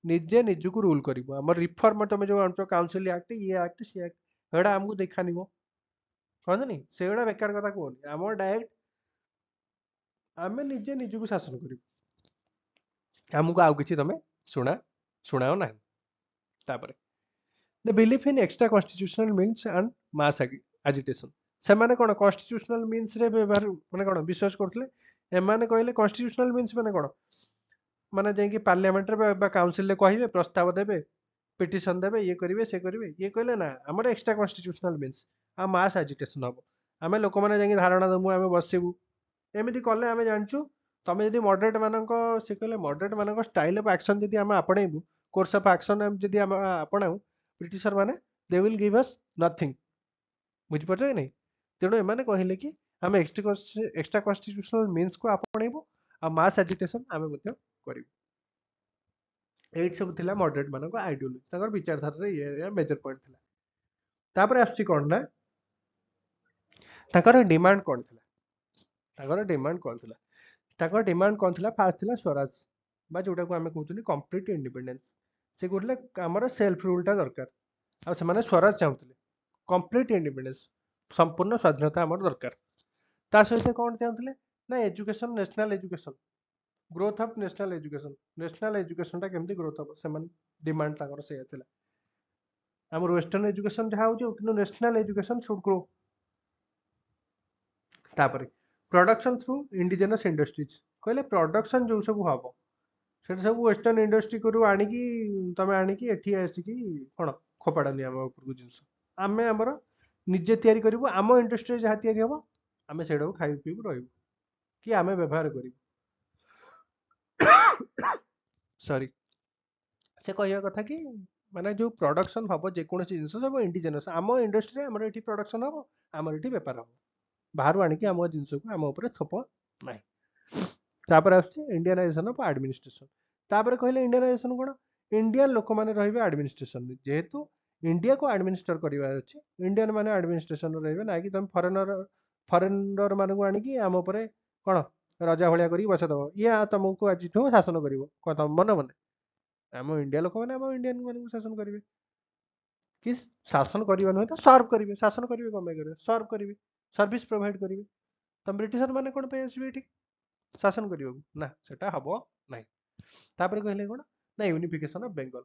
ନିଜେ ନିଜକୁ ରୁଲ କରିବୁ। ଆମର ରିଫର୍ମ ତମେ ଯୋଉ ଆଣୁଛ କାଉନସିଲ ଆକ୍ଟ ଇଏ ଆକ୍ଟ ସିଏ ଆକ୍ଟ ସେଗୁଡ଼ା ଆମକୁ ଦେଖାନିବ, କହନ୍ତନି ସେଗୁଡ଼ା ବେକାର କଥା କୁହନି। ଆମର ଡାଇରେକ୍ଟ ଆମେ ନିଜେ ନିଜକୁ ଶାସନ କରିବୁ, ଆମକୁ ଆଉ କିଛି ତମେ ଶୁଣାଅ ନାହିଁ। ତାପରେ the belief in extra constitutional means and mass agitation. ସେମାନେ କ'ଣ କନଷ୍ଟିଟ୍ୟୁସନାଲ ମିନ୍ସରେ ବ୍ୟବହାର ମାନେ କ'ଣ ବିଶ୍ୱାସ କରୁଥିଲେ। ଏମାନେ କହିଲେ କନଷ୍ଟିଟ୍ୟୁସନାଲ ମିନ୍ସ ମାନେ କ'ଣ, ମାନେ ଯାଇକି ପାର୍ଲିଆମେଣ୍ଟରେ ବା କାଉନସିଲରେ କହିବେ, ପ୍ରସ୍ତାବ ଦେବେ, ପିଟିସନ ଦେବେ, ଇଏ କରିବେ ସେ କରିବେ। ଇଏ କହିଲେ ନା ଆମର ଏକ୍ସଟ୍ରା କନଷ୍ଟିଟ୍ୟୁସନାଲ ମିନ୍ସ ଆଉ ମାସ୍ ଆଜିଟେସନ ହବ, ଆମେ ଲୋକମାନେ ଯାଇକି ଧାରଣା ଦେବୁ, ଆମେ ବସିବୁ। ଏମିତି କଲେ ଆମେ ଜାଣିଛୁ ତମେ ଯଦି ମଡରେଟ୍ ମାନଙ୍କ, ସେ କହିଲେ ମଡରେଟ୍ ମାନଙ୍କ ଷ୍ଟାଇଲ ଅଫ୍ ଆକ୍ସନ ଯଦି ଆମେ ଆପଣେଇବୁ, କୋର୍ସ ଅଫ୍ ଆକ୍ସନ ଯଦି ଆମେ ଆପଣାଉ, ବ୍ରିଟିଶର ମାନେ ଦେ ୱିଲ୍ ଗିଭ୍ ଅସ୍ ନଥିଙ୍ଗ। ବୁଝିପାରୁଛ କି ନାହିଁ? ତେଣୁ ଏମାନେ କହିଲେ କି ଆମେ ଏକ୍ସଟ୍ରା କନଷ୍ଟିଟ୍ୟୁସନାଲ ମିନ୍ସକୁ ଆପଣେଇବୁ ଆଉ ମାସ୍ ଆଜିଟେସନ ଆମେ ମଧ୍ୟ କରିବୁ। ଏଇଠି ସବୁ ଥିଲା ମଡରେଟ୍ ମାନଙ୍କ ଆଇଡିଓଲୋଜି, ତାଙ୍କର ବିଚାରଧାରାରେ ଇଏ ମେଜର ପଏଣ୍ଟ ଥିଲା। ତାପରେ ଆସୁଛି କ'ଣ ନା ତାଙ୍କର ଡିମାଣ୍ଡ କ'ଣ ଥିଲା। ତାଙ୍କର ଡିମାଣ୍ଡ କ'ଣ ଥିଲା? ତାଙ୍କର ଡିମାଣ୍ଡ କ'ଣ ଥିଲା? ଫାର୍ଷ୍ଟ ଥିଲା ସ୍ୱରାଜ, ବା ଯୋଉଟାକୁ ଆମେ କହୁଛନ୍ତି କମ୍ପ୍ଲିଟ୍ ଇଣ୍ଡିପେଣ୍ଡେନ୍ସ। ସେ କହୁଥିଲେ ଆମର ସେଲ୍ଫ ରୁଲଟା ଦରକାର, ଆଉ ସେମାନେ ସ୍ୱରାଜ ଚାହୁଁଥିଲେ, କମ୍ପ୍ଲିଟ୍ ଇଣ୍ଡିପେଣ୍ଡେନ୍ସ, ସମ୍ପୂର୍ଣ୍ଣ ସ୍ୱାଧୀନତା ଆମର ଦରକାର। ତା ସହିତ କ'ଣ ଚାହୁଁଥିଲେ ନା education, national education, growth of national education, national ଏଜୁକେସନଟା କେମିତି ଗ୍ରୋଥ ହବ, ସେମାନେ ଡିମାଣ୍ଡ ତାଙ୍କର ସେଇଆ ଥିଲା। ଆମର ୱେଷ୍ଟର୍ଣ୍ଣ ଏଜୁକେସନ ଯାହା ହଉଛି କିନ୍ତୁ ନ୍ୟାସନାଲ ଏଜୁକେସନ ସୁଡ୍ ଗ୍ରୋ। ତାପରେ ପ୍ରଡକ୍ସନ ଥ୍ରୁ ଇଣ୍ଡିଜେନସ୍ ଇଣ୍ଡଷ୍ଟ୍ରିଜ, କହିଲେ ପ୍ରଡକ୍ସନ ଯୋଉ ସବୁ ହବ ସେଟା ସବୁ ୱେଷ୍ଟର୍ଣ୍ଣ ଇଣ୍ଡଷ୍ଟ୍ରି କରୁ ଆଣିକି ତମେ ଆଣିକି ଏଠି ଆସିକି କ'ଣ ଖୋପାଡ଼ନି ଆମ ଉପରକୁ ଜିନିଷ, ଆମେ ଆମର ନିଜେ ତିଆରି କରିବୁ, ଆମ ଇଣ୍ଡଷ୍ଟ୍ରିରେ ଯାହା ତିଆରି ହବ ଆମେ ସେଇଟାକୁ ଖାଇବୁ ପିଇବୁ ରହିବୁ, କି ଆମେ ବ୍ୟବହାର କରିବୁ। ସରି, ସେ କହିବା କଥା କି ମାନେ ଯୋଉ ପ୍ରଡକ୍ସନ ହବ ଯେକୌଣସି ଜିନିଷ ସବୁ ଇଣ୍ଡିଜେନସ୍, ଆମ ଇଣ୍ଡଷ୍ଟ୍ରିରେ ଆମର ଏଠି ପ୍ରଡକ୍ସନ ହବ, ଆମର ଏଠି ବେପାର ହବ, ବାହାରୁ ଆଣିକି ଆମ ଜିନିଷକୁ ଆମ ଉପରେ ଥୋପ ନାହିଁ। ତାପରେ ଆସୁଛି ଇଣ୍ଡିଆନାଇଜେସନ ଅଫ ଆଡମିନିଷ୍ଟ୍ରେସନ। ତାପରେ କହିଲେ ଇଣ୍ଡିଆନାଇଜେସନ କ'ଣ, ଇଣ୍ଡିଆନ ଲୋକମାନେ ରହିବେ ଆଡମିନିଷ୍ଟ୍ରେସନରେ, ଯେହେତୁ ଇଣ୍ଡିଆକୁ ଆଡମିନିଷ୍ଟ୍ରେଟ କରିବାର ଅଛି, ଇଣ୍ଡିଆନ ମାନେ ଆଡମିନିଷ୍ଟ୍ରେସନରେ ରହିବେ, ନା କି ତମେ ଫରେନର ମାନଙ୍କୁ ଆଣିକି ଆମ ଉପରେ କ'ଣ ରଜା ଭଳିଆ କରିକି ବସେଇଦବ, ଇଏ ତମକୁ ଆଜିଠୁ ଶାସନ କରିବ, କ'ଣ ତମ ମନେ ମନେ? ଆମ ଇଣ୍ଡିଆ ଲୋକମାନେ ଆମ ଇଣ୍ଡିଆନ ମାନଙ୍କୁ ଶାସନ କରିବେ, କି ଶାସନ କରିବା ନୁହେଁ ତ ସର୍ଭ କରିବେ। ଶାସନ କରିବେ କ'ଣ ପାଇଁ କରିବେ? ସର୍ଭ କରିବେ, ସର୍ଭିସ ପ୍ରୋଭାଇଡ କରିବେ। ତମ ବ୍ରିଟିଶର ମାନେ କ'ଣ ପାଇଁ ଆସିବେ ଏଠି ଶାସନ କରିବାକୁ? ନା, ସେଟା ହବ ନାହିଁ। ତାପରେ କହିଲେ କ'ଣ ନା ୟୁନିଫିକେସନ ଅଫ ବେଙ୍ଗଲ।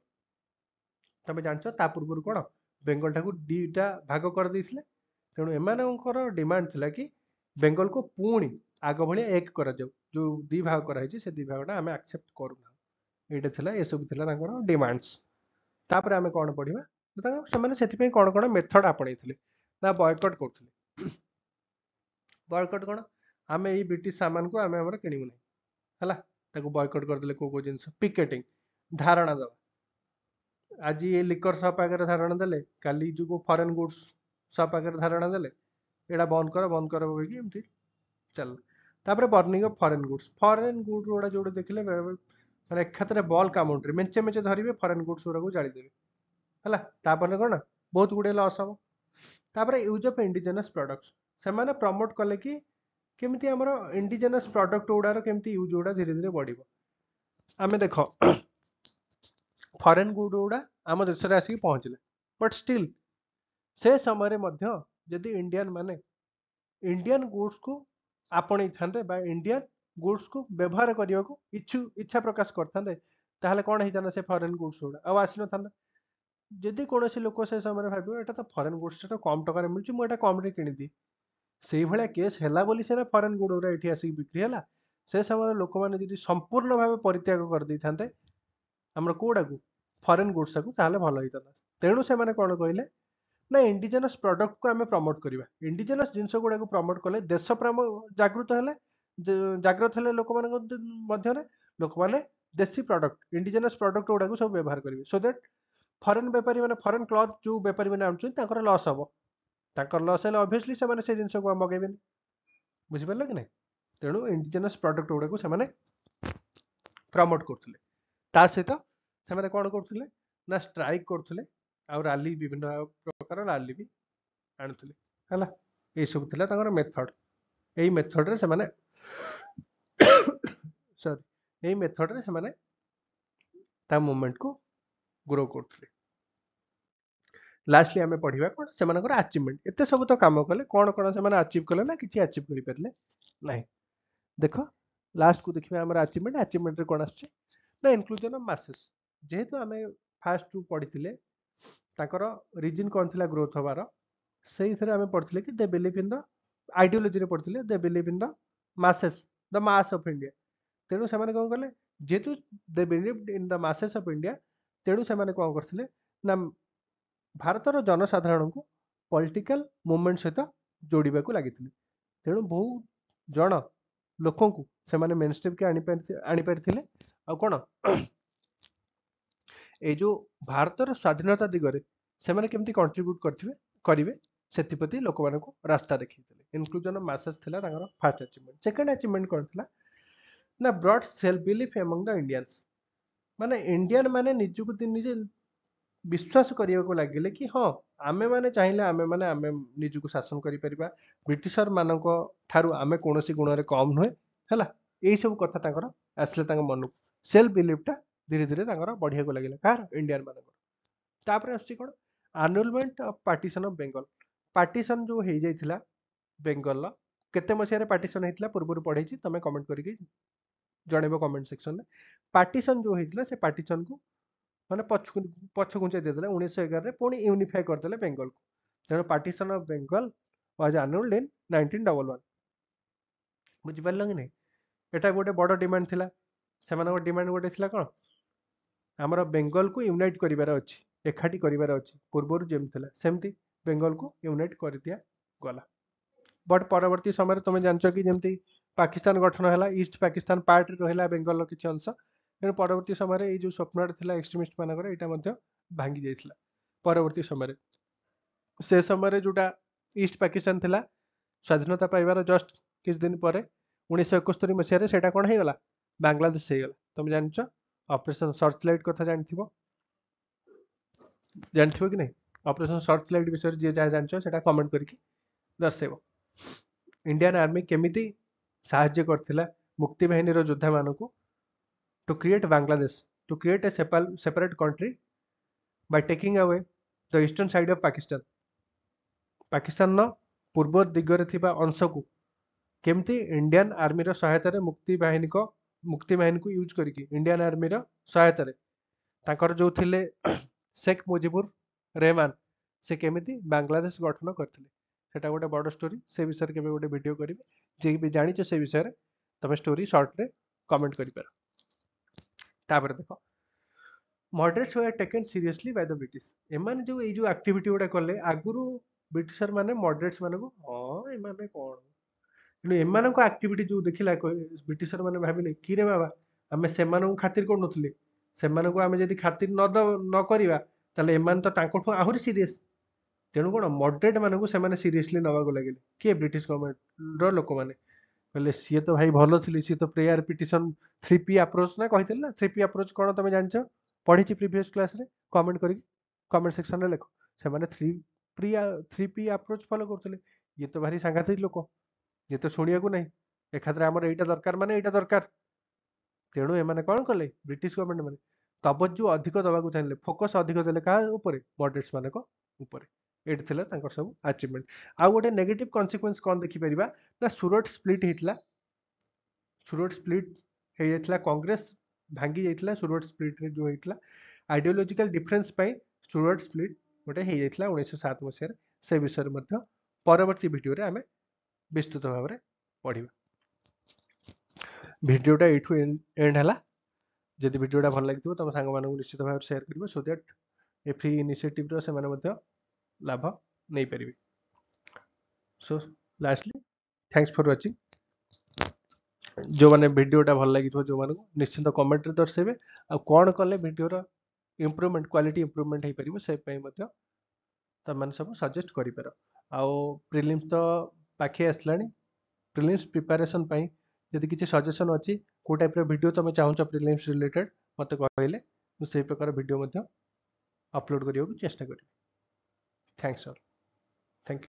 ତମେ ଜାଣିଛ ତା ପୂର୍ବରୁ କ'ଣ ବେଙ୍ଗଲଟାକୁ ଦିଟା ଭାଗ କରିଦେଇଥିଲେ, ତେଣୁ ଏମାନଙ୍କର ଡିମାଣ୍ଡ ଥିଲା କି ବେଙ୍ଗଲକୁ ପୁଣି ଆଗ ଭଳିଆ ଏକ କରାଯାଉ, ଯୋଉ ଦି ଭାଗ କରାହେଇଛି ସେ ଦି ଭାଗଟା ଆମେ ଆକ୍ସେପ୍ଟ କରୁନାହୁଁ। ଏଇଟା ଥିଲା, ଏସବୁ ଥିଲା ତାଙ୍କର ଡିମାଣ୍ଡସ। ତାପରେ ଆମେ କ'ଣ ପଢିବା, ସେମାନେ ସେଥିପାଇଁ କ'ଣ କ'ଣ ମେଥଡ ଆପଣେଇଥିଲେ ନା ବୟକଟ କରୁଥିଲେ। ବୟକଟ କ'ଣ, ଆମେ ଏଇ ବ୍ରିଟିଶ ସାମାନକୁ ଆମେ ଆମର କିଣିବୁ ନାହିଁ ହେଲା, ତାକୁ ବୟକଟ କରିଦେଲେ। କୋଉ କୋଉ ଜିନିଷ? ପିକେଟିଂ, ଧାରଣା ଦେବା, ଆଜି ଏ ଲିକର ସପ୍ ଆଗରେ ଧାରଣା ଦେଲେ, କାଲି ଯୋଉ ଫରେନ ଗୁଡ୍ସ ସପ୍ ଆଗରେ ଧାରଣା ଦେଲେ, ଏଇଟା ବନ୍ଦ କର କହିକି ଏମିତି ଚାଲିଲା। ତାପରେ burning of foreign goods, foreign good ଗୁଡା ଯୋଉଟା ଦେଖିଲେ ମାନେ ଏକାଥରେ ବଲ୍କ ଆମାଉଣ୍ଟରେ ମେଞ୍ଚେ ମେଞ୍ଚେ ଧରିବେ, ଫରେନ ଗୁଡ୍ସ ଗୁଡାକୁ ଜାଳିଦେବେ ହେଲା। ତାପରେ କ'ଣ ବହୁତ ଗୁଡ଼ିଏ ଲସ୍ ହବ। ତାପରେ ୟୁଜ ଅଫ ଇଣ୍ଡିଜେନସ୍ ପ୍ରଡକ୍ଟସ, ସେମାନେ ପ୍ରମୋଟ କଲେ କି କେମିତି ଆମର ଇଣ୍ଡିଜେନସ୍ ପ୍ରଡକ୍ଟ ଗୁଡାର କେମିତି ୟୁଜ ଗୁଡା ଧୀରେ ଧୀରେ ବଢିବ। ଆମେ ଦେଖ ଫରେନ ଗୁଡ ଗୁଡା ଆମ ଦେଶରେ ଆସିକି ପହଞ୍ଚିଲେ, ବଟ୍ ଷ୍ଟିଲ୍ ସେ ସମୟରେ ମଧ୍ୟ ଯଦି ଇଣ୍ଡିଆନ ମାନେ ଇଣ୍ଡିଆନ ଗୁଡ୍ସକୁ ଆପଣେଇଥାନ୍ତେ ବା ଇଣ୍ଡିଆନ ଗୁଡ୍ସକୁ ବ୍ୟବହାର କରିବାକୁ ଇଚ୍ଛା ପ୍ରକାଶ କରିଥାନ୍ତେ, ତାହେଲେ କ'ଣ ହେଇଥାନ୍ତା? ସେ ଫରେନ ଗୁଡ୍ସ ଗୁଡା ଆଉ ଆସିନଥାନ୍ତା। ଯଦି କୌଣସି ଲୋକ ସେ ସମୟରେ ଭାବିବ ଏଟା ତ ଫରେନ ଗୁଡ୍ସଟା କମ୍ ଟଙ୍କାରେ ମିଳୁଛି, ମୁଁ ଏଟା କମ୍ରେ କିଣିଦିଏ, ସେଇଭଳିଆ କେସ୍ ହେଲା ବୋଲି ସେଟା ଫରେନ ଗୁଡ ଗୁଡା ଏଠି ଆସିକି ବିକ୍ରି ହେଲା। ସେ ସମୟରେ ଲୋକମାନେ ଯଦି ସମ୍ପୂର୍ଣ୍ଣ ଭାବେ ପରିତ୍ୟାଗ କରିଦେଇଥାନ୍ତେ ଆମର କୋଉଟାକୁ, ଫରେନ ଗୁଡ୍ସଟାକୁ, ତାହେଲେ ଭଲ ହେଇଥାନ୍ତା। ତେଣୁ ସେମାନେ କ'ଣ କହିଲେ ନା ଇଣ୍ଡିଜେନସ୍ ପ୍ରଡକ୍ଟକୁ ଆମେ ପ୍ରମୋଟ କରିବା। ଇଣ୍ଡିଜେନସ୍ ଜିନିଷ ଗୁଡାକୁ ପ୍ରମୋଟ କଲେ ଦେଶ ପ୍ରେମ ଜାଗୃତ ହେଲେ, ଜାଗ୍ରତ ହେଲେ ଲୋକମାନଙ୍କ ମଧ୍ୟରେ, ଲୋକମାନେ ଦେଶୀ ପ୍ରଡକ୍ଟ, ଇଣ୍ଡିଜେନସ୍ ପ୍ରଡକ୍ଟ ଗୁଡାକୁ ସବୁ ବ୍ୟବହାର କରିବେ, ସୋ ଦ୍ୟାଟ୍ ଫରେନ ବେପାରୀ ମାନେ, ଫରେନ କ୍ଲଥ୍ ଯୋଉ ବେପାରୀ ମାନେ ଆଣୁଛନ୍ତି ତାଙ୍କର ଲସ୍ ହବ, ତାଙ୍କର ଲସ୍ ହେଲେ ଅବଭିୟସଲି ସେମାନେ ସେ ଜିନିଷକୁ ଆଉ ମଗେଇବେନି। ବୁଝିପାରିଲେ କି ନାହିଁ? ତେଣୁ ଇଣ୍ଡିଜେନସ୍ ପ୍ରଡକ୍ଟ ଗୁଡାକୁ ସେମାନେ प्रमोट करथिले ता सहित से माने कोन करथिले ना स्ट्राइक करथिले आ रैली विभिन्न प्रकार रैली भी आनुथिले हला ए सब थिला तांकर मेथड एई मेथड रे से माने सॉरी एई मेथड रे से माने ता मूवमेंट को ग्रो करथिले लास्टली आमे पढिबा कोन से मानकर अचीवमेंट एते सब तो काम कले कोन कोन से माने अचीव कले ना किछि अचीव करि परले नाही देखो लास्ट को देखिबा हमर अचीवमेंट रे कोन आछे ना इंक्लूजन ऑफ मासेस जेहेतु आमे फास्ट टू पढिथिले ताकर रीजन कोन थिला ग्रोथ होबार सेही थरे आमे पढिथिले कि they believe in the ideology रे पढिथिले they believe in the masses the mass of India तेणु से कोन कले जेहेतु they believed in the masses of India तेणु से कोन करथिले ना भारतर जनसाधारण को पॉलिटिकल मूवमेंट सहित जोड़िबा को लागिथिले तेणु बहुत जन लोकों को से माने मेन स्ट्रीम के आनी पारिथिले आ कोन ए जो भारतर स्वाधीनता दिगरे से माने केमती कंट्रीब्यूट करथिबे करिवे सेतिपति लोक को रास्ता देखिथिले इंक्लूजन ऑफ मासेस थिला तांगर फर्स्ट अचीवमेंट सेकंड अचीवमेंट कोन थिला ना broad self belief among the Indians माने इंडियन माने निजुको निजे विश्वास करिया को लागिले कि हाँ आमे माने चाहिए आमे निजुको शासन करि परिबा ब्रिटिशर मानको ठारू आमे कोनोसी गुण रे कम नुहे हला एई सब कथा तांकर आसले तांग मन सेल्फ बिलीफ टा धीरे धीरे तांकर बढ़िया को लागिला कार इंडियन मानको तापर आछि कोन annulment of partition of Bengal partition जो हे जाइथिला बेंगल केते मसिया रे पार्टीशन हेतिला पूर्व पढैछि तमे कमेंट करिकि जणेबो कमेंट सेक्शन में पार्टीशन जो हेतिला से पार्टीशन को माने पछ घुंचे देदेले 1911 रे पुणी यूनिफाई करदेले बेंगल को तेणु पार्टीशन ऑफ बेंगल वाज एनुअल्ड इन 1911 बुझि पारल कि नै एटा गोटे बड़ डिमांड थिला सेमानको डिमांड गोटे थिला कोन हमर बेंगल को यूनाइट करिवार अछि एखाटी करिवार अछि पूर्वरु जेम थिला सेमती बेंगल को यूनाइट कर दिया गला बट परवर्ती समय तुम जानछ कि जेमती पाकिस्तान गठन हैला ईस्ट पाकिस्तान पार्ट रहला बेंगल किछि अंश तेणु परवर्ती समय ये जो स्वप्न थिला एक्सट्रीमिस्ट मानकर एटा मध्य भांगी जाइथिला परवर्ती समय से समय जोटा ईस्ट पाकिस्तान थिला स्वाधीनता पाइबार जस्ट किछ दिन परे 1971 मसिया सेटा कोन हे गला बांग्लादेश हे गला तुम जानछ ऑपरेशन सर्च लाइट कथा जानथिबो कि नै ऑपरेशन सर्च लाइट विषय जे जा जानछ सेटा कमेंट करके दर्शेबो इंडियन आर्मी केमिति साहाय्य करथिला मुक्ति बाहिनी रो योद्धा मानको to create Bangladesh, to create a separate country by taking away the eastern side of Pakistan. Pakistan न पूर्व दिगरे थिबा अंश को केमती इंडियन आर्मी रो सहायता रे मुक्ति बाहिनी को यूज करके इंडियन आर्मी रो सहायता रे ताकर जो थिले शेख मुजिबुर रहमान से केमिति बांग्लादेश गठन करथिले सेटा गोटे बड़ स्टोरी से विषय केबे गोटे वीडियो करिवे जे भी जानिछ से विषय रे तमे स्टोरी शॉर्ट रे कमेंट करि पारो तापर देखो moderates were taken seriously by the British एमान जो ए जो एक्टिविटी उडा करले आगुरु ब्रिटिशर माने मॉडरेट्स माने को हां एमाने कोन किनु एमान को एक्टिविटी जो देखिला ब्रिटिशर माने भाबिले कि रे बाबा हमें सेमान को खातिर कोन नथले सेमान को हमें जदी खातिर न करिवा तले एमान तो तांकोठो आहुरी सीरियस तेणु कोन मॉडरेट माने को सेमाने सीरियसली नवा को लागिले के ब्रिटिश गवर्नमेंट रो लोक माने कहले सी तो भाई भल थी सी तो प्रेयर पिटिशन 3P अप्रोच ना कही ना 3P अप्रोच कौन तुम जान पढ़ी प्रीवियस क्लास रे कमेंट करी कमेंट सेक्शन रे लिख से माने 3P अप्रोच फॉलो करथले ये तो भारी सांघातिक लोक ये तो सुनिया को नहीं एखाद्रे हमर एटा दरकार माने एटा दरकार तेणु ए माने कोन कले ब्रिटिश गवर्नमेंट माने तवज्जो अधिक दबा को चाहले फोकस अधिक देले का ऊपर मॉडरेट्स माने को ऊपर एट थिला तांकर सब अचीवमेंट आ गोटे नेगेटिव कॉन्सिक्वेंस कोन देखि परिबा ना सूरत स्प्लिट हेतला सूरत स्प्लिट हे जाइतला कांग्रेस भांगी जाइतला सूरत स्प्लिट रे जो हेतला आइडियोलॉजिकल डिफरेंस पई सूरत स्प्लिट गोटे हे जाइतला 1907 मसिया रे से विषय मध्ये परवर्ती वीडियो रे हमें विस्तृत भाव रे पढिबा वीडियोटा एठू एंड हला जदि वीडियोटा भल लागितो तम संग मानक निश्चित भाव शेयर करिवो so that a free initiative रो से माने मध्ये लाभ नहीं परिबे so lastly thanks for watching जो माने वीडियोटा भल लगी जो माने निश्चित कमेंट रे दर्शेबे आ कोन कले वीडियो रो इंप्रूवमेंट क्वालिटी इंप्रूवमेंट हे परिबो से पई मध्ये त माने सब सजेस्ट करि पारो आ प्रीलिम्स तो पाखे आसलानी प्रीलिम्स प्रिपरेशन पई यदि किछि सजेशन अछि को टाइप वीडियो तुम चाहो प्रिलिम्स रिलेटेड मत कहले से प्रकार वीडियो अपलोड करने को चेष्टा करी। Thanks all. Thank you.